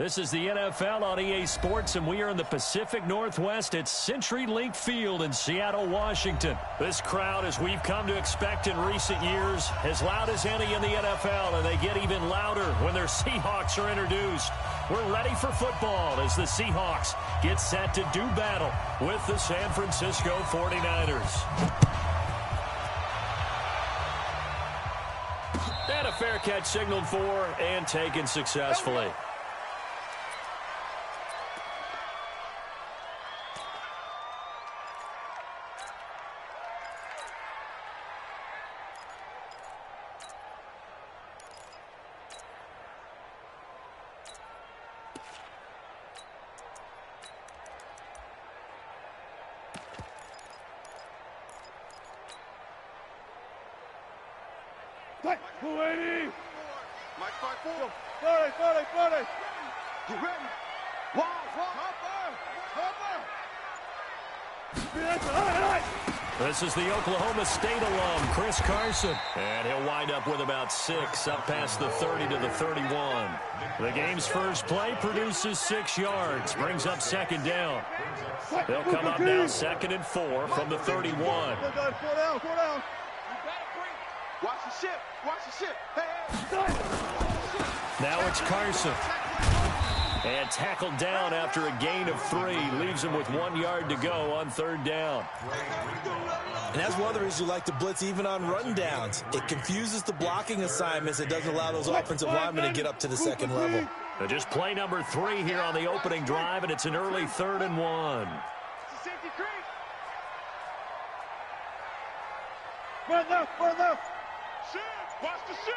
This is the NFL on EA Sports, and we are in the Pacific Northwest at CenturyLink Field in Seattle, Washington. This crowd, as we've come to expect in recent years, as loud as any in the NFL, and they get even louder when their Seahawks are introduced. We're ready for football as the Seahawks get set to do battle with the San Francisco 49ers. And a fair catch signaled for and taken successfully. This is the Oklahoma State alum, Chris Carson. And he'll wind up with about 6 up past the 30 to the 31. The game's first play produces 6 yards, brings up second down. They'll come up now 2nd and 4 from the 31. Watch the ship. Watch the ship. Now it's Carson. And tackled down after a gain of 3. Leaves him with 1 yard to go on 3rd down. And that's one of the reasons you like to blitz even on run downs. It confuses the blocking assignments. It doesn't allow those offensive linemen to get up to the second level. So just play number 3 here on the opening drive, and it's an early 3rd and 1. Run left. Ship. Watch the ship.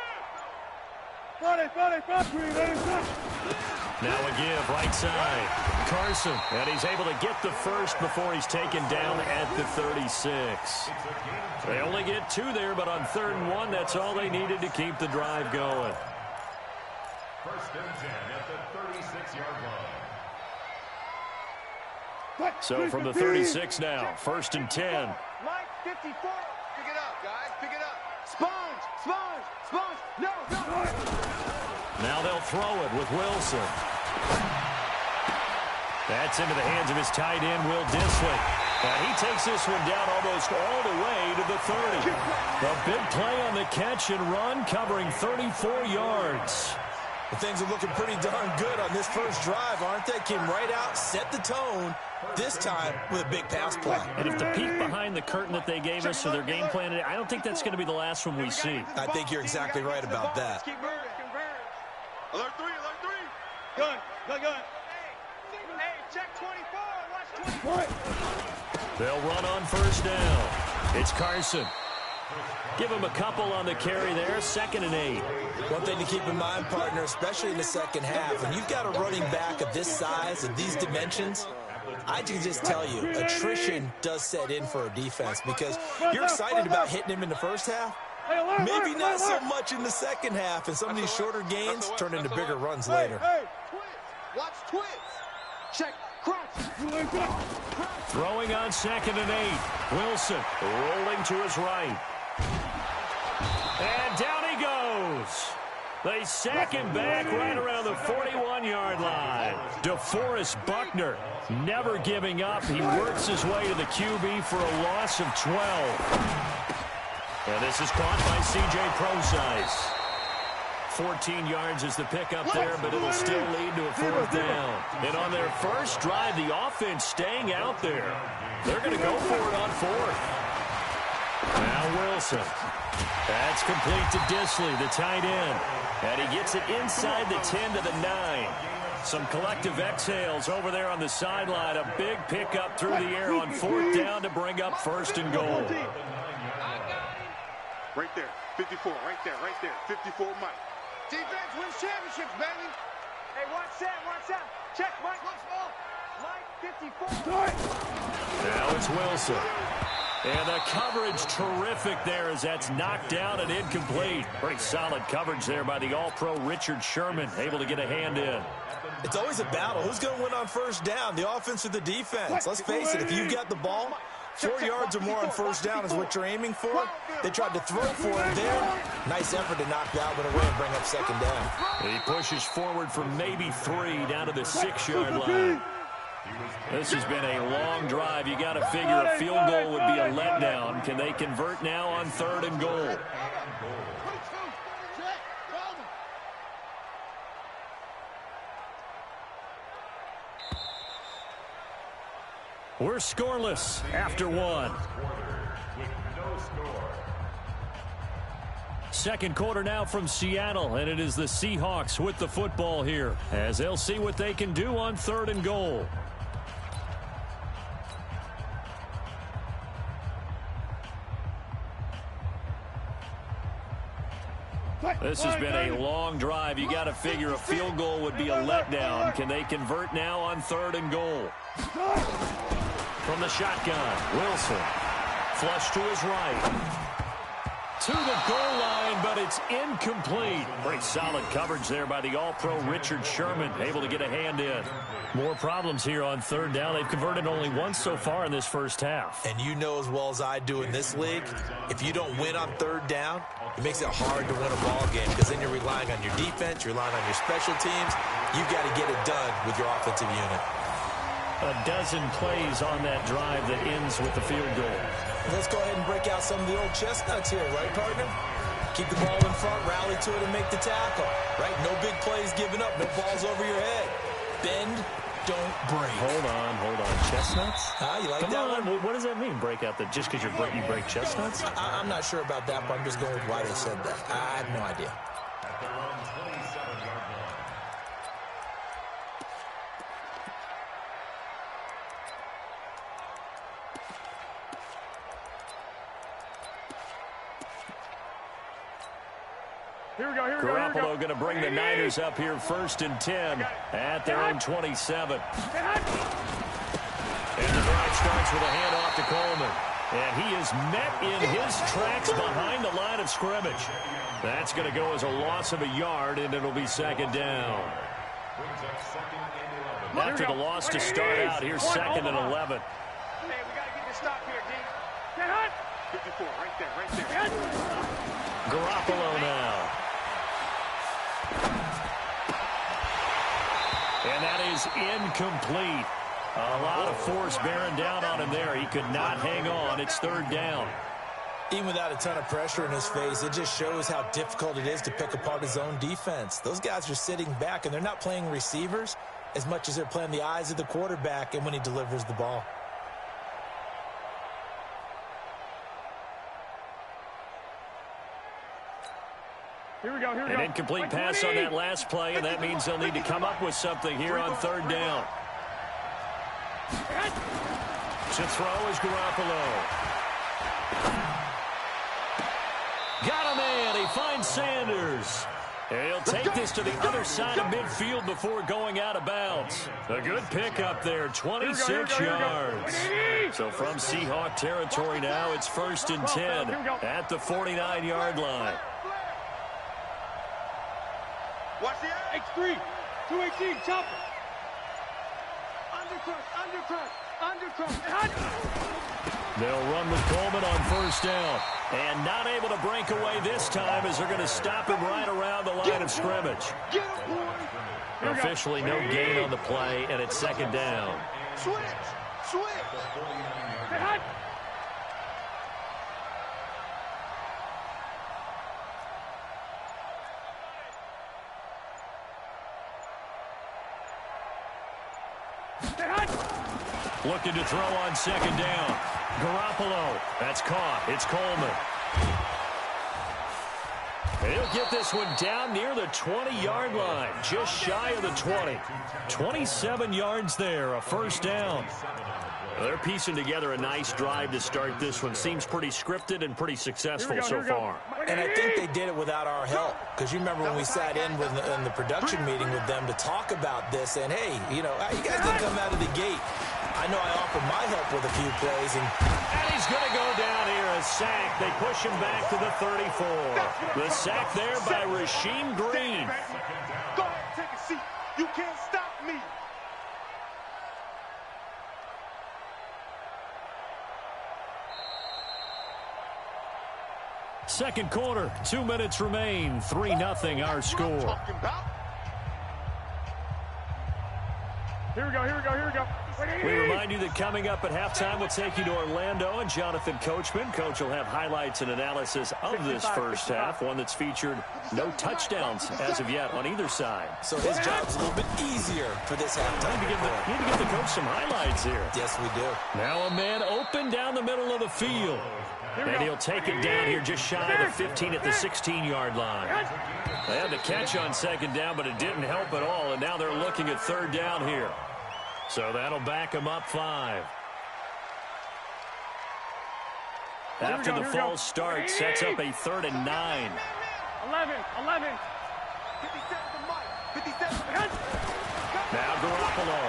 Now a give, right side. Carson, and he's able to get the first before he's taken down at the 36. They only get 2 there, but on 3rd and 1, that's all they needed to keep the drive going. 1st and 10 at the 36-yard line. So from the 36 now, 1st and 10. Mike, 54. Pick it up, guys. Pick it up. Sponge. No. Now they'll throw it with Wilson. That's into the hands of his tight end, Will Dissly. And he takes this one down almost all the way to the 30. A big play on the catch and run, covering 34 yards. Well, things are looking pretty darn good on this first drive, aren't they? Came right out, set the tone, this time with a big pass play. And if the peek behind the curtain that they gave us or their game plan, I don't think that's going to be the last one we see. I think you're exactly right about that. Alert 3. Gun. Hey, check 24. Watch 24. They'll run on 1st down. It's Carson. Give him a couple on the carry there, 2nd and 8. One thing to keep in mind, partner, especially in the second half, when you've got a running back of this size and these dimensions, I can just tell you, attrition does set in for a defense because you're excited about hitting him in the first half. Maybe not so much in the second half, and some of these shorter gains turn into bigger runs later. Watch twits. Check crunch. Throwing on 2nd and 8. Wilson rolling to his right. And down he goes. They sack him back right around the 41-yard line. DeForest Buckner never giving up. He works his way to the QB for a loss of 12. And this is caught by C.J. Prosise. 14 yards is the pickup there, but it'll still lead to a 4th down. And on their first drive, the offense staying out there. They're going to go for it on 4th. Now Wilson. That's complete to Dissly, the tight end. And he gets it inside the 10 to the 9. Some collective exhales over there on the sideline. A big pickup through the air on 4th down to bring up 1st and goal. Right there. 54. Right there. 54 Mike. Defense wins championships, baby. Hey, watch that. Check, Mike. Mike, 54. Now it's Wilson. And the coverage terrific there as that's knocked down and incomplete. Pretty solid coverage there by the All-Pro Richard Sherman, able to get a hand in. It's always a battle. Who's going to win on 1st down, the offense or the defense? Let's face it, if you've got the ball, 4 yards or more on 1st down is what you're aiming for. They tried to throw for it there. Nice effort to knock that one away and bring up second down. He pushes forward for maybe 3 down to the 6-yard line. This has been a long drive. You got to figure a field goal would be a letdown. Can they convert now on 3rd and goal? We're scoreless after 1. Second quarter now from Seattle, and it is the Seahawks with the football here as they'll see what they can do on 3rd and goal. This has been a long drive. You got to figure a field goal would be a letdown. Can they convert now on 3rd and goal? From the shotgun, Wilson. Flush to his right. To the goal line, but it's incomplete. Pretty solid coverage there by the All-Pro Richard Sherman, able to get a hand in. More problems here on 3rd down. They've converted only once so far in this first half. And you know as well as I do in this league, if you don't win on 3rd down, it makes it hard to win a ball game because then you're relying on your defense, you're relying on your special teams. You've got to get it done with your offensive unit. A dozen plays on that drive that ends with the field goal. Let's go ahead and break out some of the old chestnuts here, right, partner? Keep the ball in front, rally to it, and make the tackle, right? No big plays given up, no balls over your head. Bend, don't break. Hold on. Chestnuts? You like Come that on. one? What does that mean, break out? Just because you break chestnuts? I'm not sure about that, but I'm just going with why they said that. I have no idea. At their own 27-yard line. Here we go. Garoppolo going to bring the Niners up here 1st and 10 at their own 27. And the drive starts with a handoff to Coleman. And he is met in his tracks behind the line of scrimmage. That's going to go as a loss of a yard, and it'll be 2nd down. After the loss to start out, here's 2nd and 11. Hey, we got to get this stop here, D. 54, right there. Garoppolo now. And that is incomplete. A lot of force bearing down on him there. He could not hang on. It's 3rd down. Even without a ton of pressure in his face, it just shows how difficult it is to pick apart his own defense. Those guys are sitting back, and they're not playing receivers as much as they're playing the eyes of the quarterback and when he delivers the ball. Here we go. An incomplete pass on that last play, and that means they'll need to come up with something here on 3rd down. To throw is Garoppolo. Got him in. He finds Sanders. And he'll take this to the other side of midfield before going out of bounds. A good pickup there, 26 yards. So from Seahawk territory now, it's 1st and 10 at the 49-yard line. Watch the X3, 218, chopper. Undercut. They'll run with Coleman on 1st down. And not able to break away this time as they're going to stop him right around the line of scrimmage. Get him, boy. Officially no gain on the play, and it's 2nd down. Switch. Looking to throw on 2nd down. Garoppolo. That's caught. It's Coleman. He'll get this one down near the 20-yard line. Just shy of the 20. 27 yards there. A 1st down. They're piecing together a nice drive to start this one. Seems pretty scripted and pretty successful so far. And I think they did it without our help. Because you remember when we sat in the production meeting with them to talk about this. And, hey, you guys didn't come out of the gate. I know I offered my help with a few plays. And he's going to go down here. A sack. They push him back to the 34. The sack there by Rasheem Green. Go ahead, take a seat. You can't stop me. Second quarter, 2 minutes remain. 3-0 our score. Here we go, here we go, here we go. We remind you that coming up at halftime, we'll take you to Orlando and Jonathan Coachman. Coach will have highlights and analysis of this first half, one that's featured no touchdowns as of yet on either side. So his job's a little bit easier for this halftime. Need to give the coach some highlights here. Yes, we do. Now a man open down the middle of the field. And he'll take it down here just shy of the 15 at the 16-yard line. They had the catch on second down, but it didn't help at all, and now they're looking at third down here. So that'll back them up 5. After the false start, sets up a 3rd and 9. 11. 57. Now Garoppolo.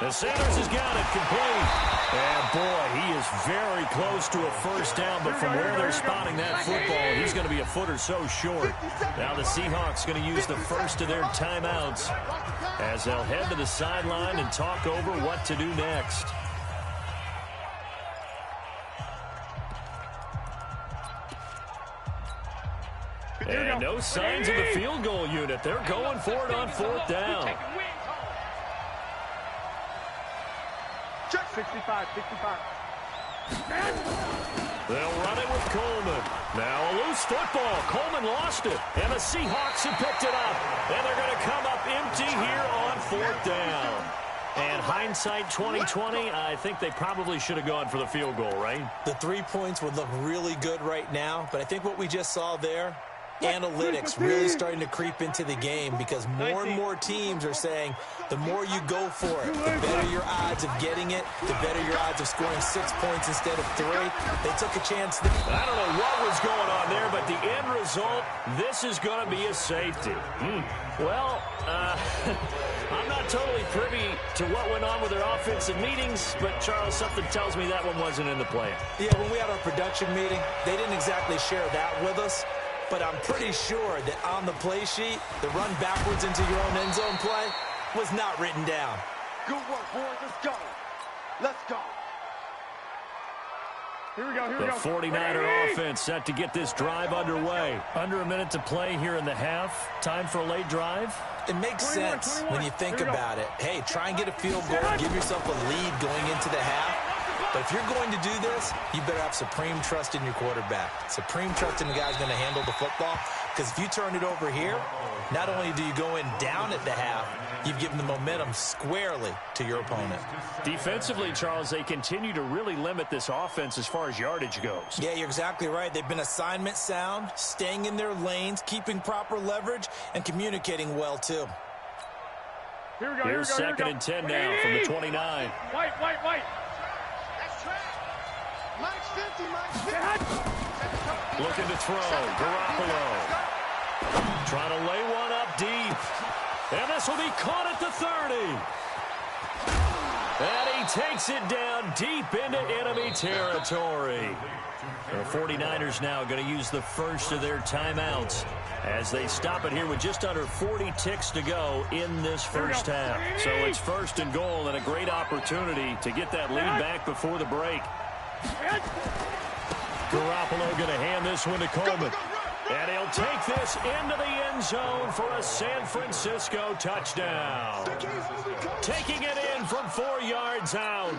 The Sanders has got it complete. And boy, he is very close to a first down, but from where they're spotting that football, he's going to be a foot or so short. Now the Seahawks going to use the first of their timeouts as they'll head to the sideline and talk over what to do next. And no signs of the field goal unit. They're going for it on 4th down. 65. They'll run it with Coleman. Now a loose football. Coleman lost it. And the Seahawks have picked it up. And they're going to come up empty here on 4th down. And hindsight 2020, I think they probably should have gone for the field goal, right? The 3 points would look really good right now, but I think what we just saw there, analytics really starting to creep into the game because more and more teams are saying the more you go for it, the better your odds of getting it, the better your odds of scoring 6 points instead of 3. They took a chance. I don't know what was going on there, but the end result, this is going to be a safety. Well, I'm not totally privy to what went on with their offensive meetings, but Charles, something tells me that one wasn't in the plan. Yeah, when we had our production meeting, they didn't exactly share that with us. But I'm pretty sure that on the play sheet, the run backwards into your own end zone play was not written down. Good work, boys. Let's go. Here we go. The 49er offense set to get this drive underway. Under a minute to play here in the half. Time for a late drive. It makes sense when you think about it. Hey, try and get a field goal, give yourself a lead going into the half. But if you're going to do this, you better have supreme trust in your quarterback. Supreme trust in the guy's going to handle the football. Because if you turn it over here, not only do you go in down at the half, you've given the momentum squarely to your opponent. Defensively, Charles, they continue to really limit this offense as far as yardage goes. Yeah, you're exactly right. They've been assignment sound, staying in their lanes, keeping proper leverage, and communicating well, too. Here's 2nd and 10 now from the 29. White. Looking to throw. Garoppolo. Trying to lay one up deep. And this will be caught at the 30. And he takes it down deep into enemy territory. The 49ers now going to use the first of their timeouts as they stop it here with just under 40 ticks to go in this first half. So it's 1st and goal and a great opportunity to get that lead back before the break. Garoppolo going to hand this one to Coleman. And he'll take this into the end zone for a San Francisco touchdown. Taking it in from 4 yards out.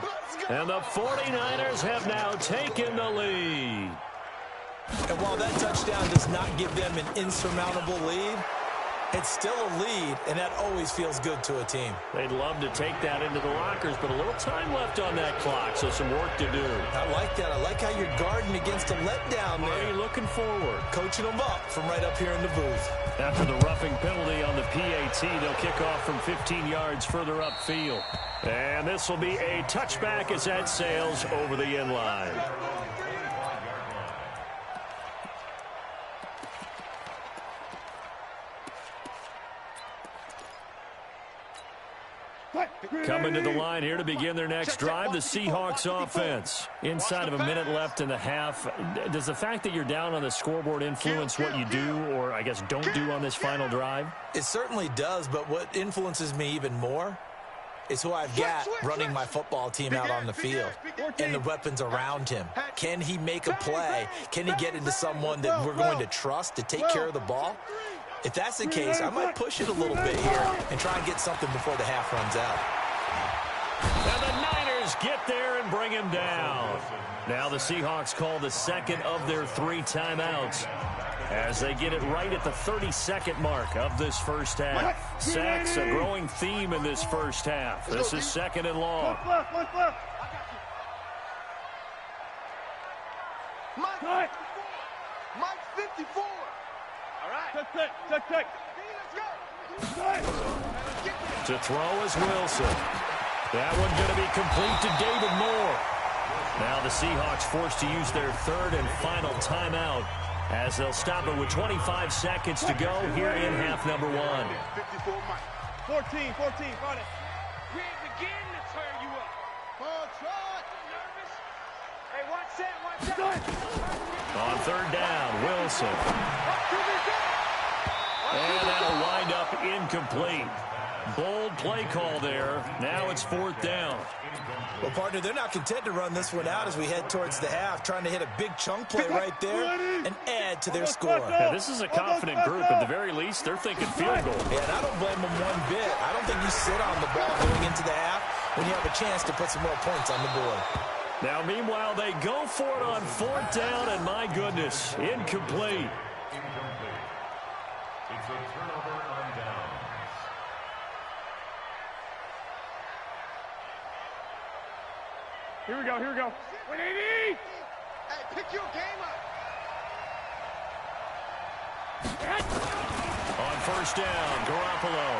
And the 49ers have now taken the lead. And while that touchdown does not give them an insurmountable lead, it's still a lead, and that always feels good to a team. They'd love to take that into the lockers, but a little time left on that clock, so some work to do. I like that. I like how you're guarding against a letdown there. Already looking forward. Coaching them up from right up here in the booth. After the roughing penalty on the PAT, they'll kick off from 15 yards further upfield. And this will be a touchback as that sails over the end line. Coming to the line here to begin their next drive, the Seahawks offense. Inside of a minute left in the half, does the fact that you're down on the scoreboard influence what you do or, I guess, don't do on this final drive? It certainly does, but what influences me even more is who I've got running my football team out on the field and the weapons around him. Can he make a play? Can he get into someone that we're going to trust to take care of the ball? If that's the case, I might push it a little bit here and try and get something before the half runs out. And the Niners get there and bring him down. Now the Seahawks call the second of their 3 timeouts as they get it right at the 32nd mark of this first half. Sacks, a growing theme in this first half. This is 2nd and long. Mike 54. All right. Check. Let's go. To throw is Wilson. That one going to be complete to David Moore. Now the Seahawks forced to use their 3rd and final timeout as they'll stop it with 25 seconds to go here in half number 1. 54 Mike. 14, got it. We ain't beginning to tear you up. Nervous? Hey, watch that. On 3rd down, Wilson. And that'll wind up incomplete. Bold play call there. Now it's 4th down. Well, partner, they're not content to run this one out as we head towards the half, trying to hit a big chunk play right there and add to their score. Yeah, this is a confident group. At the very least, they're thinking field goal. Yeah, and I don't blame them one bit. I don't think you sit on the ball going into the half when you have a chance to put some more points on the board. Now, meanwhile, they go for it on 4th down, and my goodness, incomplete. It's a turnover on downs. Here we go. 180. Hey, pick your game up. On 1st down, Garoppolo.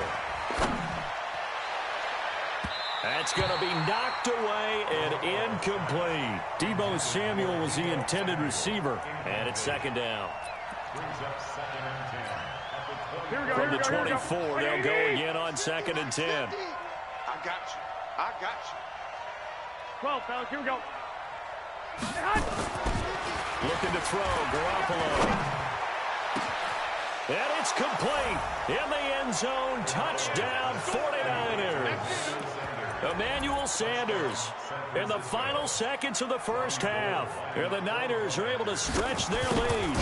That's going to be knocked away and incomplete. Deebo Samuel was the intended receiver, and it's 2nd down. From the 24, they'll go again on 2nd and 10. I got you. 12, fellas, here we go. Looking to throw, Garoppolo. And it's complete. In the end zone, touchdown 49ers. Emmanuel Sanders in the final seconds of the first half. And the Niners are able to stretch their lead.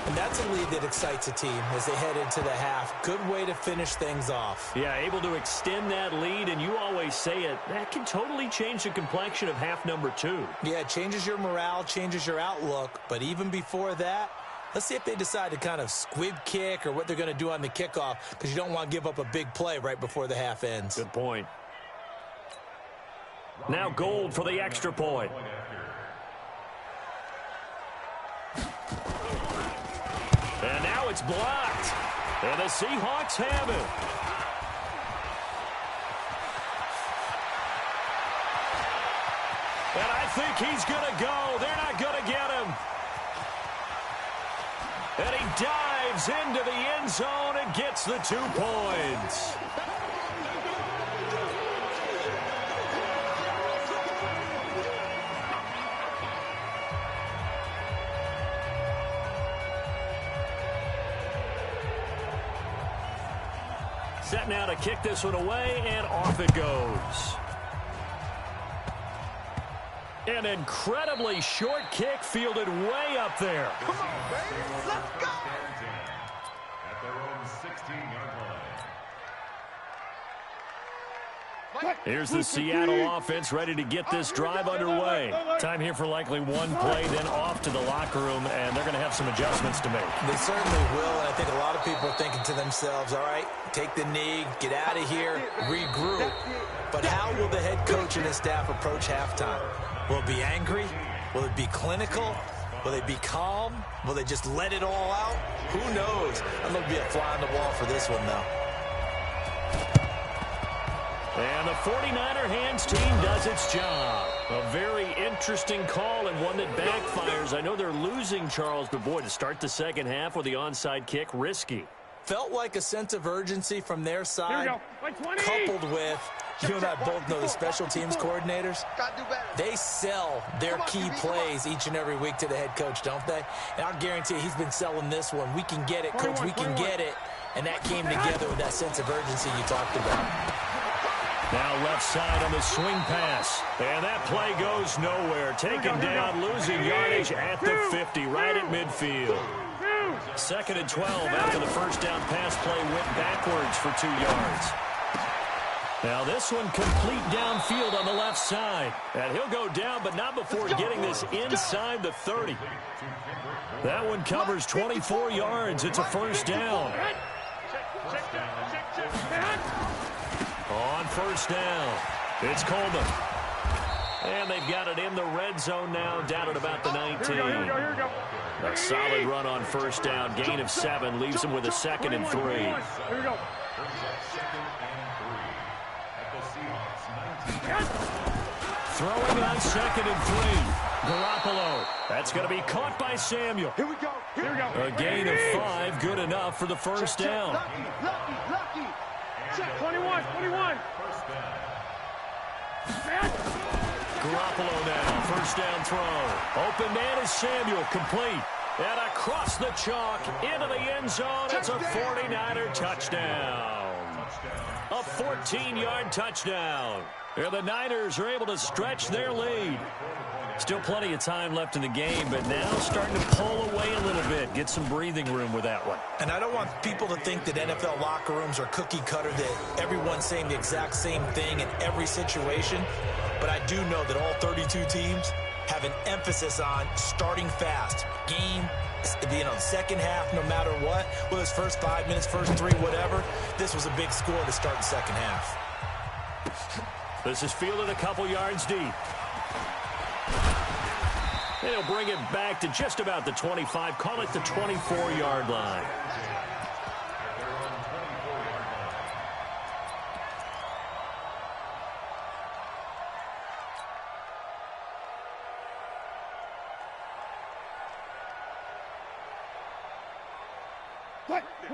And that's a lead that excites a team as they head into the half. Good way to finish things off. Yeah, able to extend that lead, and you always say it, that can totally change the complexion of half number 2. Yeah, it changes your morale, changes your outlook. But even before that, let's see if they decide to kind of squib kick or what they're going to do on the kickoff, because you don't want to give up a big play right before the half ends. Good point. Now Gold for the extra point. And now it's blocked. And the Seahawks have it. And I think he's going to go. They're not going to get him. And he dives into the end zone and gets the 2 points. Set now to kick this one away, and off it goes. An incredibly short kick fielded way up there. Come on, baby. Let's go. At their own 16-yard line. Here's the Seattle offense ready to get this drive underway. Time here for likely one play, then off to the locker room, and they're going to have some adjustments to make. They certainly will, and I think a lot of people are thinking to themselves, all right, take the knee, get out of here, regroup. But how will the head coach and his staff approach halftime? Will it be angry? Will it be clinical? Will they be calm? Will they just let it all out? Who knows? I'm going to be a fly on the wall for this one, though. And the 49er hands team does its job. A very interesting call and one that backfires. I know they're losing, Charles, but boy, to start the second half with the onside kick, risky. Felt like a sense of urgency from their side, coupled with, you and I both know the special teams coordinators. Gotta do better. They sell their key plays each and every week to the head coach, don't they? And I'll guarantee he's been selling this one. We can get it, coach, we can get it. And that came together with that sense of urgency you talked about. Now left side on the swing pass. And that play goes nowhere. Taken down, losing yardage at the 50, right at midfield. 2nd and 12 after the first down pass play went backwards for 2 yards. Now this one complete downfield on the left side. And he'll go down, but not before getting this inside the 30. That one covers 24 yards. It's a first down. On first down, it's Coleman. And they've got it in the red zone now, down at about the 19. Here we go. A solid run on first down, gain of 7, leaves them with a 2nd and 3. Here we go. Throwing on 2nd and 3. Garoppolo. That's going to be caught by Samuel. Here we go. Here we go. A gain of 5, good enough for the first down. Lucky. Check 21. Garoppolo now, first down throw. Open man is Samuel, complete. And across the chalk, into the end zone, it's a 49er touchdown. A 14-yard touchdown. And the Niners are able to stretch their lead. Still plenty of time left in the game, but now starting to pull away a little bit. Get some breathing room with that one. And I don't want people to think that NFL locker rooms are cookie cutter, that everyone's saying the exact same thing in every situation. But I do know that all 32 teams have an emphasis on starting fast. Game, second half, no matter what. Whether it's first 5 minutes, first 3, whatever. This was a big score to start the second half. This is fielded a couple yards deep. They'll bring it back to just about the 25. Call it the 24-yard line.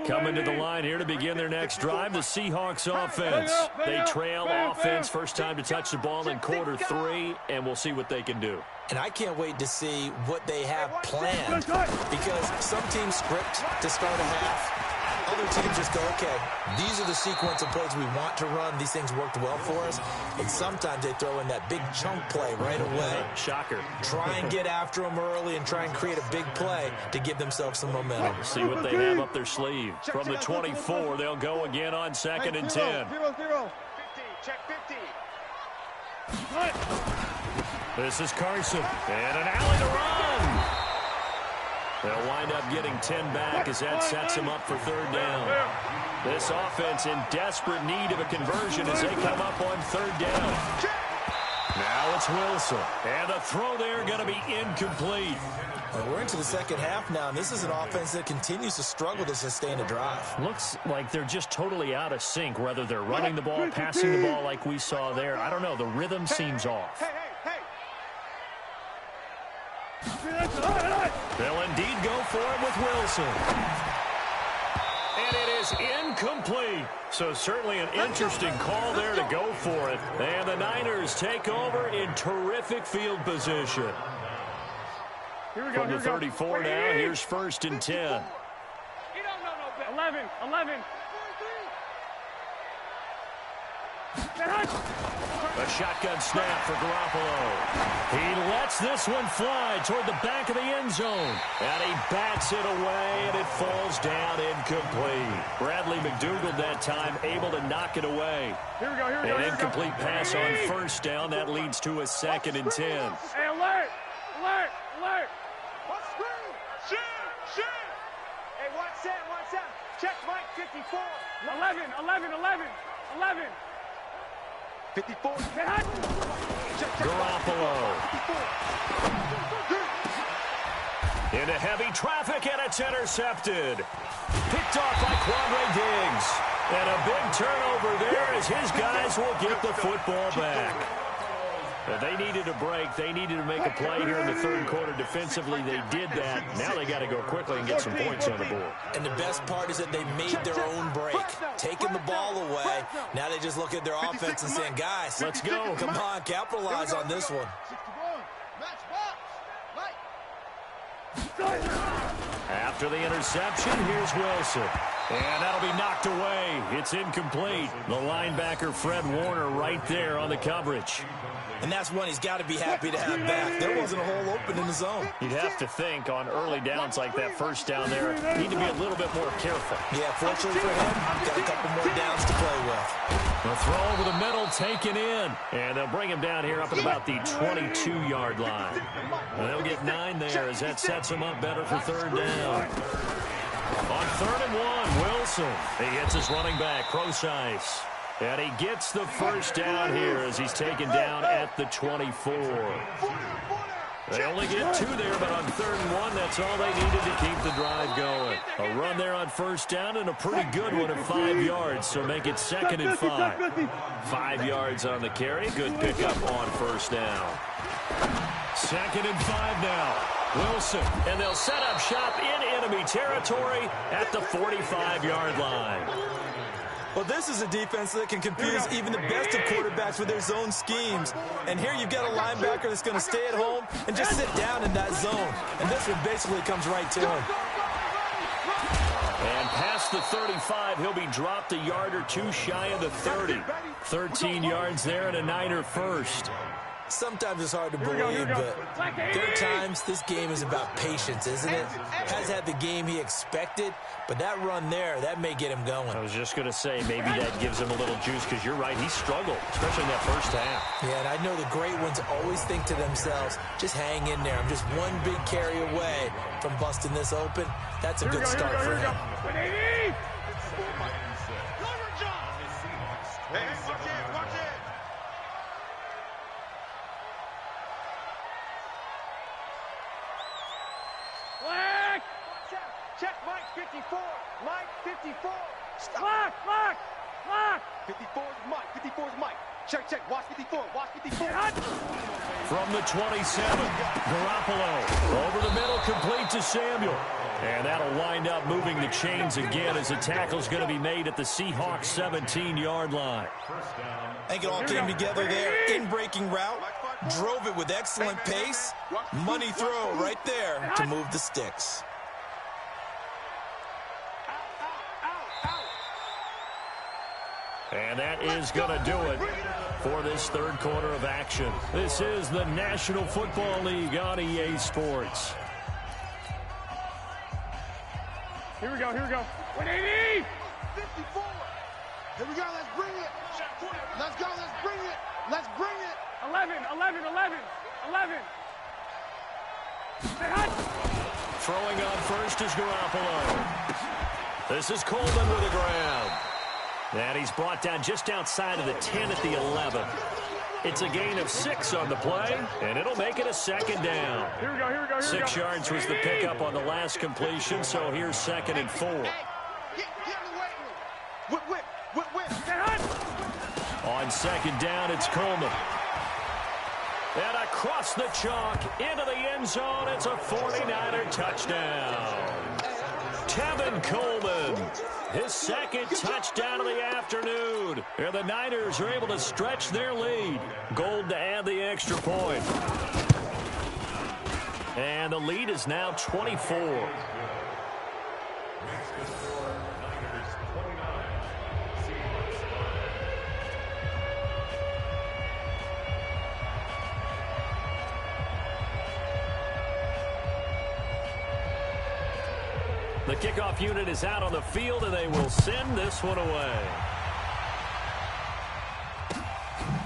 Coming to the line here to begin their next drive, the Seahawks offense. They trail offense, first time to touch the ball in quarter 3, and we'll see what they can do. And I can't wait to see what they have planned, because some teams script to start a half. Other teams just go, okay, these are the sequence of plays we want to run. These things worked well for us. And sometimes they throw in that big chunk play right away. Shocker. Try and get after them early and try and create a big play to give themselves some momentum. See what they have up their sleeve. From the 24, they'll go again on 2nd and 10. 0. 50. Check 50. This is Carson. And an alley to run. They'll wind up getting 10 back as that sets them up for third down. This offense in desperate need of a conversion as they come up on third down. Now it's Wilson. And the throw there going to be incomplete. Well, we're into the second half now, and this is an offense that continues to struggle to sustain a drive. Looks like they're just totally out of sync, whether they're running the ball, passing the ball like we saw there. I don't know. The rhythm seems off. Hey. They'll indeed go for it with Wilson. And it is incomplete. So certainly an interesting call there to go for it. And the Niners take over in terrific field position. Here we go. From the 34 now, here's 1st and 10. You don't know no better. 11. A shotgun snap for Garoppolo. He lets this one fly toward the back of the end zone. And he bats it away, and it falls down incomplete. Bradley McDougald that time able to knock it away. Here we go. An incomplete pass on first down. That leads to a 2nd and 10. Hey, alert. Shoot. Hey, watch that. Check Mike 54. 11. 54. Garoppolo. Into heavy traffic, and it's intercepted. Picked off by Quandre Diggs. And a big turnover there as his guys will get the football back. They needed a break. They needed to make a play here in the third quarter. Defensively, they did that. Now they got to go quickly and get some points on the board. And the best part is that they made their own break, taking the ball away. Now they just look at their offense and saying, guys, let's go. Come on, capitalize on this one. After the interception, here's Wilson. And that'll be knocked away. It's incomplete. The linebacker, Fred Warner, right there on the coverage. And that's one he's got to be happy to have back. There wasn't a hole open in the zone. You'd have to think on early downs like that first down there, need to be a little bit more careful. Yeah, fortunately for him, got a couple more downs to play with. The throw over the middle, taken in. And they'll bring him down here up at about the 22-yard line. And they'll get 9 there as that sets him up better for third down. On 3rd and 1, Wilson. He hits his running back, Procise. And he gets the first down here as he's taken down at the 24. They only get 2 there, but on 3rd and 1, that's all they needed to keep the drive going. A run there on first down and a pretty good one at 5 yards, so make it 2nd and 5. 5 yards on the carry. Good pickup on first down. 2nd and 5 now. Wilson, and they'll set up shop in enemy territory at the 45-yard line. Well, this is a defense that can confuse even the best of quarterbacks with their zone schemes. And here you've got a linebacker that's going to stay at home and just sit down in that zone. And this one basically comes right to him. And past the 35, he'll be dropped a yard or 2 shy of the 30. 13 yards there and a Niner first. Sometimes it's hard to believe, but there are times this game is about patience, isn't it? Has had the game he expected, but that run there, that may get him going. I was just going to say, maybe that gives him a little juice, because you're right, he struggled, especially in that first half. Yeah, and I know the great ones always think to themselves, just hang in there. I'm just one big carry away from busting this open. That's a good start for him. Hey, watch it. Check Mike 54. Mike 54. Stop. Lock. 54 is Mike. 54 is Mike. Check. Watch 54. Watch 54. From the 27, Garoppolo over the middle, complete to Samuel. And that'll wind up moving the chains again as the tackle's going to be made at the Seahawks 17-yard line. I think it all came together there. In-breaking route. Drove it with excellent pace. Money throw right there to move the sticks. And that is going to do it for this third quarter of action. This is the National Football League on EA Sports. Here we go. 180. 54. Here we go. Let's bring it. Let's go. Let's bring it. 11. Throwing on first is Garoppolo. This is Coleman with a grab. And he's brought down just outside of the 10 at the 11. It's a gain of 6 on the play, and it'll make it a 2nd down. Here we go. 6 yards was the pickup on the last completion, so here's 2nd and 4. Get in the weight room. Whip. On 2nd down, it's Coleman. And across the chalk, into the end zone, it's a 49er touchdown. Tevin Coleman, his 2nd touchdown of the afternoon. And the Niners are able to stretch their lead. Gold to add the extra point. And the lead is now 24. The kickoff unit is out on the field, and they will send this one away.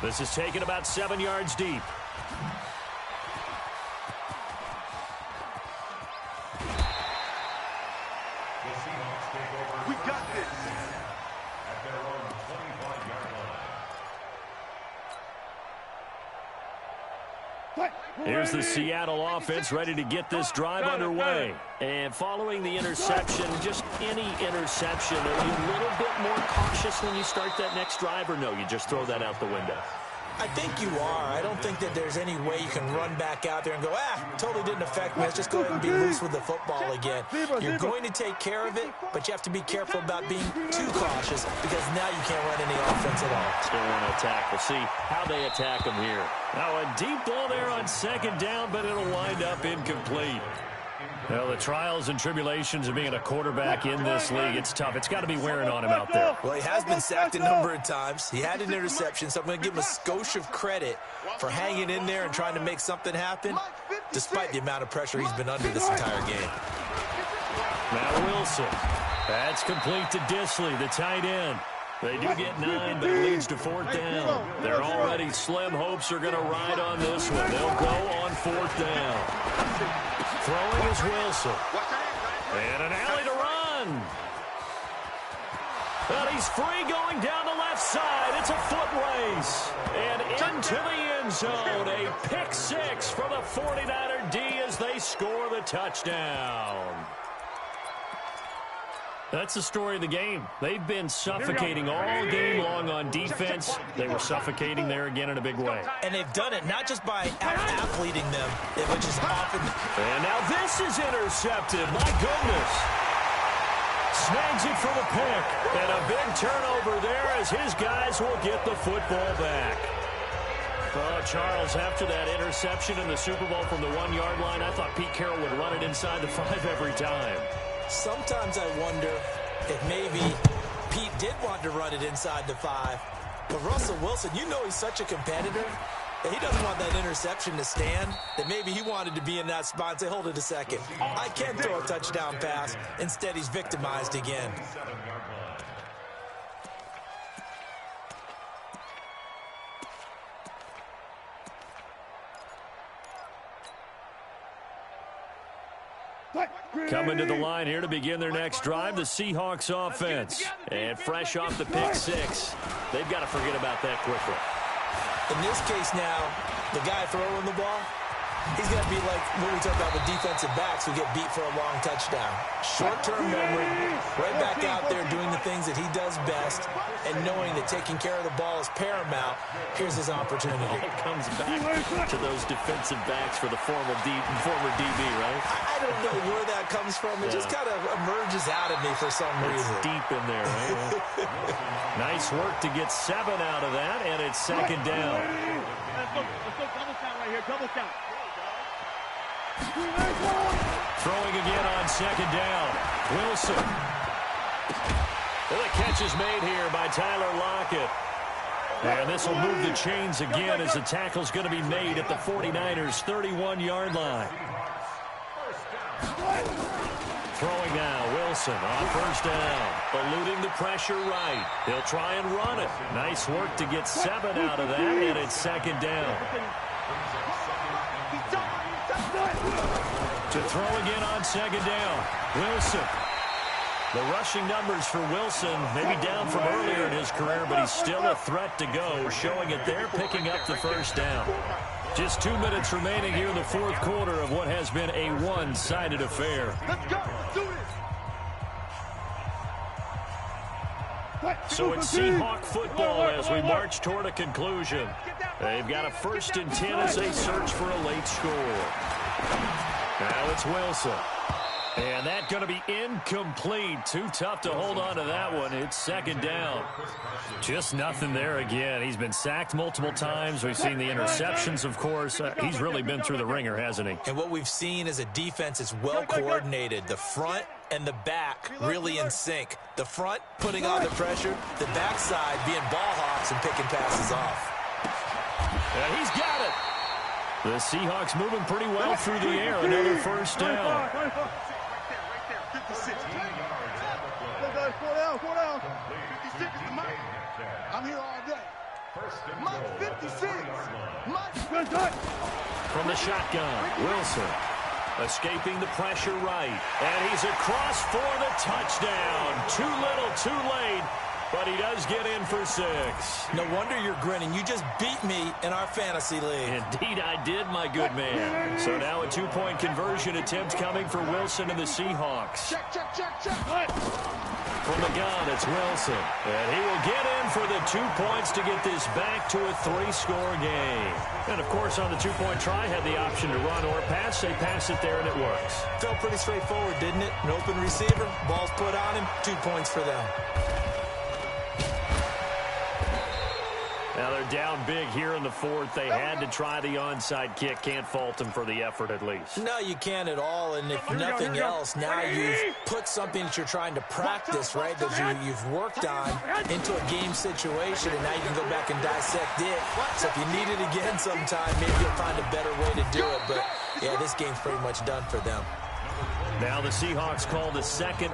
This is taken about 7 yards deep. We got this. At their own 25-yard line. Here's the Seattle offense ready to get this drive underway. And following the interception, just any interception, are you a little bit more cautious when you start that next drive, or no, you just throw that out the window? I think you are. I don't think that there's any way you can run back out there and go, totally didn't affect me. Let's just go ahead and be loose with the football again. You're going to take care of it, but you have to be careful about being too cautious because now you can't run any offense at all. Still want to attack. We'll see how they attack them here. Now a deep ball there on 2nd down, but it'll wind up incomplete. Well, the trials and tribulations of being a quarterback in this league, it's tough. It's got to be wearing on him out there. Well, he has been sacked a number of times. He had an interception, so I'm going to give him a skosh of credit for hanging in there and trying to make something happen, despite the amount of pressure he's been under this entire game. Now Wilson. That's complete to Disley, the tight end. They do get 9, but it leads to 4th down. They're already slim hopes are going to ride on this one. They'll go on 4th down. Throwing is Wilson. And an alley to run. But he's free going down the left side. It's a foot race. And into the end zone. A pick 6 for the 49er D as they score the touchdown. That's the story of the game. They've been suffocating all game long on defense. They were suffocating there again in a big way. And they've done it not just by out-athleting them, which is often... And now this is intercepted. My goodness. Snags it for the pick. And a big turnover there as his guys will get the football back. Oh, Charles, after that interception in the Super Bowl from the 1-yard line, I thought Pete Carroll would run it inside the 5 every time. Sometimes I wonder if maybe Pete did want to run it inside the 5. But Russell Wilson, you know he's such a competitor that he doesn't want that interception to stand, that maybe he wanted to be in that spot and say, hold it a second. I can throw a touchdown pass. Instead, he's victimized again. Coming to the line here to begin their next drive, the Seahawks offense. And fresh off the pick 6, they've got to forget about that quickly. In this case now, the guy throwing the ball, he's going to be like when we talk about with defensive backs who get beat for a long touchdown. Short-term memory, right back out there doing the things that he does best, and knowing that taking care of the ball is paramount. Here's his opportunity. It comes back to those defensive backs for the former DB, right? I don't know where that comes from. It just kind of emerges out of me for some reason. It's deep in there, right? Nice work to get 7 out of that, and it's 2nd down. Let's go double count right here, double count. Throwing again on 2nd down. Wilson. Well, the catch is made here by Tyler Lockett. And this will move the chains again as the tackle's going to be made at the 49ers' 31-yard line. Throwing now, Wilson on 1st down. Eluding the pressure right. He'll try and run it. Nice work to get 7 out of that, and it's 2nd down. To throw again on 2nd down. Wilson. The rushing numbers for Wilson maybe down from earlier in his career, but he's still a threat to go, showing it there, picking up the 1st down. Just 2 minutes remaining here in the 4th quarter of what has been a one-sided affair. Let's go. Do this. So it's Seahawk football as we march toward a conclusion. They've got a 1st and 10 as they search for a late score. Now it's Wilson. And that's going to be incomplete. Too tough to hold on to that one. It's 2nd down. Just nothing there again. He's been sacked multiple times. We've seen the interceptions, of course. He's really been through the ringer, hasn't he? And what we've seen is a defense is well coordinated. The front and the back really in sync. The front putting on the pressure. The backside being ball hawks and picking passes off. And he's got it. The Seahawks moving pretty well through the air. Another 1st down. Four down. 56 is Mike. I'm here all day. Mike 56. Mike. From the shotgun, Wilson escaping the pressure right. And he's across for the touchdown. Too little, too late. But he does get in for 6. No wonder you're grinning. You just beat me in our fantasy league. Indeed, I did, my good man. So now a 2-point conversion attempt coming for Wilson and the Seahawks. Check. From the gun, it's Wilson. And he will get in for the 2 points to get this back to a 3-score game. And, of course, on the 2-point try, had the option to run or pass. They pass it there, and it works. Felt pretty straightforward, didn't it? An open receiver, ball's put on him, 2 points for them. Now they're down big here in the fourth. They had to try the onside kick. Can't fault them for the effort at least. No, you can't at all. And if nothing else, now you've put something that you're trying to practice, right, that you've worked on into a game situation, and now you can go back and dissect it. So if you need it again sometime, maybe you'll find a better way to do it. But, yeah, this game's pretty much done for them. Now the Seahawks call the second